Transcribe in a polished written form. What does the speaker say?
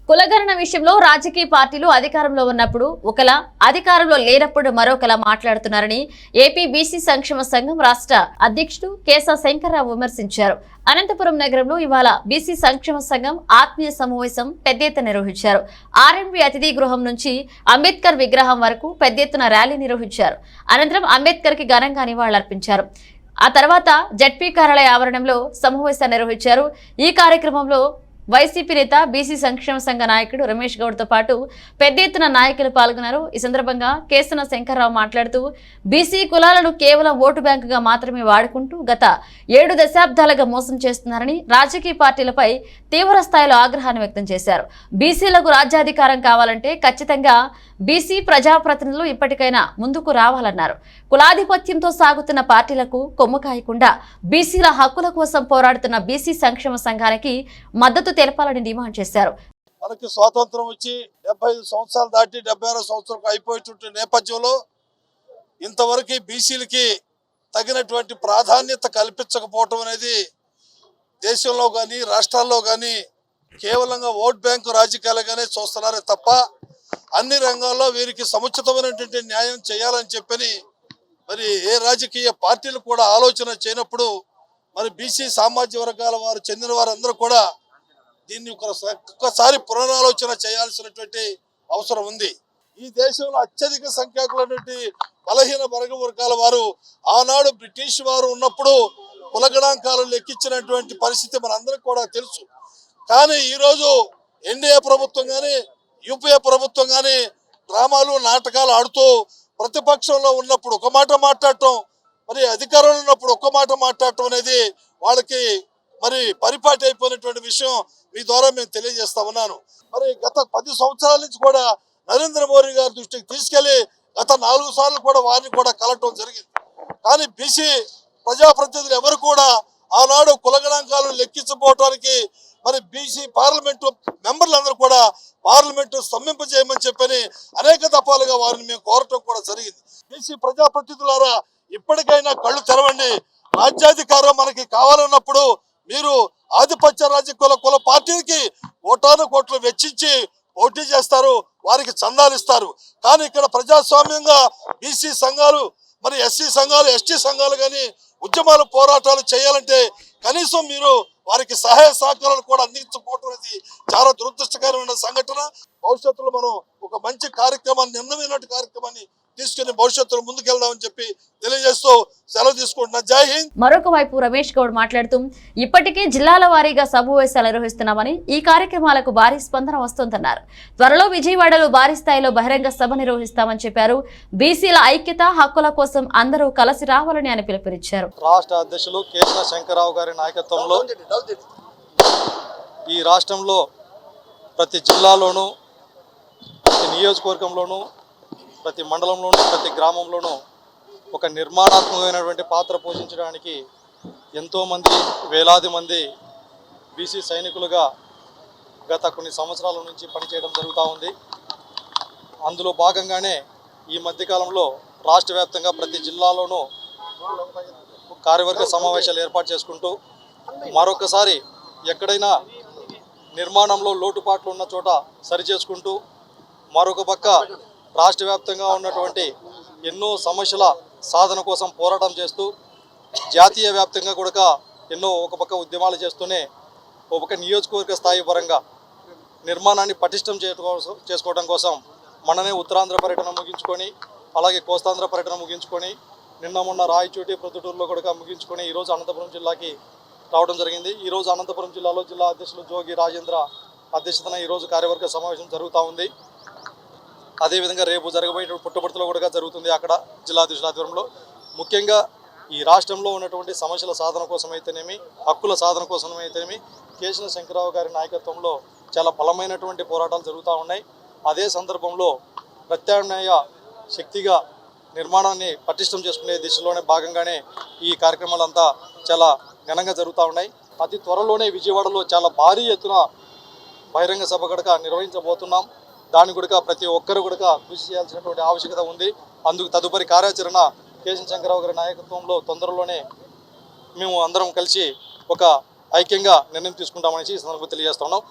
కులగణన విషయంలో రాజకీయ పార్టీలు అధికారంలో ఉన్నప్పుడు ఒకలా, అధికారంలో లేనప్పుడు మరొకలా మాట్లాడుతున్నారని ఏపీ బీసీ సంక్షేమ సంఘం రాష్ట్ర అధ్యక్షుడు కేశవ శంకర్రావు విమర్శించారు. అనంతపురం నగరంలో ఇవాళ బీసీ సంక్షేమ సంఘం ఆత్మీయ సమావేశం పెద్ద ఎత్తున నిర్వహించారు. ఆర్ఎండ్బి అతిథి గృహం నుంచి అంబేద్కర్ విగ్రహం వరకు పెద్ద ఎత్తున ర్యాలీ నిర్వహించారు. అనంతరం అంబేద్కర్ కి ఘనంగా నివాళులర్పించారు. ఆ తర్వాత జడ్పీ కార్యాలయ ఆవరణంలో సమావేశాన్ని నిర్వహించారు. ఈ కార్యక్రమంలో వైసీపీ నేత బీసీ సంక్షేమ సంఘ నాయకుడు రమేష్ గౌడ్ తో పాటు పెద్ద ఎత్తున నాయకులు పాల్గొన్నారు. ఈ సందర్భంగా కేశవ శంకర్రావు మాట్లాడుతూ బీసీ కులాలను కేవలం ఓటు బ్యాంకుగా మాత్రమే వాడుకుంటూ గత 7 దశాబ్దాలుగా మోసం చేస్తున్నారని రాజకీయ పార్టీలపై తీవ్ర స్థాయిలో ఆగ్రహాన్ని వ్యక్తం చేశారు. బీసీలకు రాజ్యాధికారం కావాలంటే ఖచ్చితంగా బీసీ ప్రజాప్రతినిధులు ఇప్పటికైనా ముందుకు రావాలన్నారు. కులాధిపత్యంతో సాగుతున్న పార్టీలకు కొమ్ము కాయకుండా బీసీల హక్కుల కోసం పోరాడుతున్న బీసీ సంక్షేమ సంఘానికి మద్దతు తెలపాలని డిమాండ్ చేశారు. మనకి స్వాతంత్రం వచ్చి 75 సంవత్సరాలు దాటి 76 సంవత్సరాలకు అయిపోయేటువంటి నేపథ్యంలో ఇంతవరకు బీసీలకి తగినటువంటి ప్రాధాన్యత కల్పించకపోవటం అనేది దేశంలో కానీ రాష్ట్రాల్లో కానీ కేవలంగా ఓట్ బ్యాంకు రాజకీయాలుగానే చూస్తున్నారే తప్ప అన్ని రంగాల్లో వీరికి సముచితమైనటువంటి న్యాయం చేయాలని చెప్పని మరి ఏ రాజకీయ పార్టీలు కూడా ఆలోచన చేయనప్పుడు మరి బీసీ సామాజిక వర్గాల వారు చెందిన వారందరూ కూడా దీన్ని ఒక్కసారి పునరాలోచన చేయాల్సినటువంటి అవసరం ఉంది. ఈ దేశంలో అత్యధిక సంఖ్యాకులైనటువంటి బలహీన వర్గాల వారు ఆనాడు బ్రిటిష్ వారు ఉన్నప్పుడు కులగణాంకాలు లెక్కించినటువంటి పరిస్థితి మనందరికీ కూడా తెలుసు. కానీ ఈరోజు ఎన్డీఏ ప్రభుత్వం కానీ యూపీఏ ప్రభుత్వం కానీ డ్రామాలు నాటకాలు ఆడుతూ ప్రతిపక్షంలో ఉన్నప్పుడు ఒక మాట మాట్లాడటం, మరి అధికారంలో ఉన్నప్పుడు ఒక్క మాట మాట్లాడటం అనేది వాళ్ళకి మరి పరిపాటి అయిపోయినటువంటి విషయం మీ ద్వారా మేము తెలియజేస్తా ఉన్నాను. మరి గత 10 సంవత్సరాల నుంచి కూడా నరేంద్ర మోడీ గారి దృష్టికి తీసుకెళ్లి గత 4 సార్లు కూడా వారిని కూడా కలవటం జరిగింది. కానీ బీసీ ప్రజాప్రతినిధులు ఎవరు కూడా ఆనాడు కులగణాంకాలను లెక్కించబోవటానికి మరి బీసీ పార్లమెంటు మెంబర్లందరూ కూడా పార్లమెంటు స్తంభింపజేయమని చెప్పని అనేక దఫాలుగా వారిని మేము కోరటం కూడా జరిగింది. బీసీ ప్రజాప్రతినిధులారా ఇప్పటికైనా కళ్ళు తెరవండి. రాజ్యాధికారం మనకి కావాలన్నప్పుడు మీరు ఆధిపత్య కుల పార్టీకి కోటాను కోట్లు వెచ్చించి పోటీ చేస్తారు, వారికి చందాలు ఇస్తారు. కానీ ఇక్కడ ప్రజాస్వామ్యంగా బీసీ సంఘాలు మరి ఎస్సీ సంఘాలు ఎస్టీ సంఘాలు కానీ ఉద్యమాలు పోరాటాలు చేయాలంటే కనీసం మీరు వారికి సహాయ సహకారాలు కూడా అందించకపోవడం అనేది చాలా దురదృష్టకరమైన సంఘటన. భవిష్యత్తులో మనం ఒక మంచి కార్యక్రమాన్ని నిర్ణయమైన కార్యక్రమాన్ని తీసుకుని భవిష్యత్తులో ముందుకెళ్దామని చెప్పి తెలియజేస్తూ సెలవు తీసుకుంటున్నా. జై హింద్. మరొక వైపు రమేష్ గౌడ్ మాట్లాడుతూ ఇప్పటికే జిల్లాల వారీగా సమావేశాలు నిర్వహిస్తున్నామని, ఈ కార్యక్రమాలకు భారీ స్పందన వస్తుందన్నారు. త్వరలో విజయవాడలో భారీ స్థాయిలో బహిరంగ సభ నిర్వహిస్తామని చెప్పారు. బీసీల ఐక్యత హక్కుల కోసం అందరూ కలిసి రావాలని ఆయన పిలుపునిచ్చారు. రాష్ట్ర అధ్యక్షులు కేశవ శంకర్రావు గారి నాయకత్వంలో ఈ రాష్ట్రంలో ప్రతి జిల్లాలోనూ ప్రతి నియోజకవర్గంలోనూ ప్రతి మండలంలోనూ ప్రతి గ్రామంలోనూ ఒక నిర్మాణాత్మకమైనటువంటి పాత్ర పోషించడానికి ఎంతోమంది వేలాది మంది బీసీ సైనికులుగా గత కొన్ని సంవత్సరాల నుంచి పనిచేయడం జరుగుతూ ఉంది. అందులో భాగంగానే ఈ మధ్యకాలంలో రాష్ట్ర వ్యాప్తంగా ప్రతి జిల్లాలోనూ కార్యవర్గ సమావేశాలు ఏర్పాటు చేసుకుంటూ మరొకసారి ఎక్కడైనా నిర్మాణంలో లోటుపాట్లు ఉన్న చోట సరిచేసుకుంటూ మరొక పక్క రాష్ట్ర వ్యాప్తంగా ఉన్నటువంటి ఎన్నో సమస్యల సాధన కోసం పోరాటం చేస్తూ జాతీయ వ్యాప్తంగా కూడా ఎన్నో ఒక పక్క ఉద్యమాలు చేస్తూనే ఒక పక్క నియోజకవర్గ స్థాయి పరంగా నిర్మాణాన్ని పటిష్టం చేసుకోవడం కోసం మననే ఉత్తరాంధ్ర పర్యటన ముగించుకొని అలాగే కోస్తాంధ్ర పర్యటన ముగించుకొని నిన్న మొన్న రాయచోటి ప్రొద్దుటూరులో కూడా ముగించుకొని ఈరోజు అనంతపురం జిల్లాకి రావడం జరిగింది. ఈరోజు అనంతపురం జిల్లాలో జిల్లా అధ్యక్షులు జోగి రాజేంద్ర అధ్యక్షతన ఈరోజు కార్యవర్గ సమావేశం జరుగుతూ ఉంది. అదేవిధంగా రేపు జరగబోయే పుట్టపర్తిలో కూడా జరుగుతుంది. అక్కడ జిల్లా అధ్యక్షుల ఆధ్వర్యంలో ముఖ్యంగా ఈ రాష్ట్రంలో ఉన్నటువంటి సమస్యల సాధన కోసమైతేనేమి హక్కుల సాధన కోసమైతేనేమి కేశవ శంకర్రావు గారి నాయకత్వంలో చాలా బలమైనటువంటి పోరాటాలు జరుగుతూ ఉన్నాయి. అదే సందర్భంలో ప్రత్యామ్నాయ శక్తిగా నిర్మాణాన్ని పటిష్టం చేసుకునే దిశలోనే భాగంగానే ఈ కార్యక్రమాలంతా చాలా ఘనంగా జరుగుతూ ఉన్నాయి. అతి త్వరలోనే విజయవాడలో చాలా భారీ ఎత్తున బహిరంగ సభ కూడా నిర్వహించబోతున్నాం. దాని కూడా ప్రతి ఒక్కరు కూడా కృషి చేయాల్సినటువంటి ఆవశ్యకత ఉంది. అందుకు తదుపరి కార్యాచరణ కేశవ శంకర్రావు గారి నాయకత్వంలో తొందరలోనే మేము అందరం కలిసి ఒక ఐక్యంగా నిర్ణయం తీసుకుంటామని ఈ సందర్భంగా తెలియజేస్తున్నాం.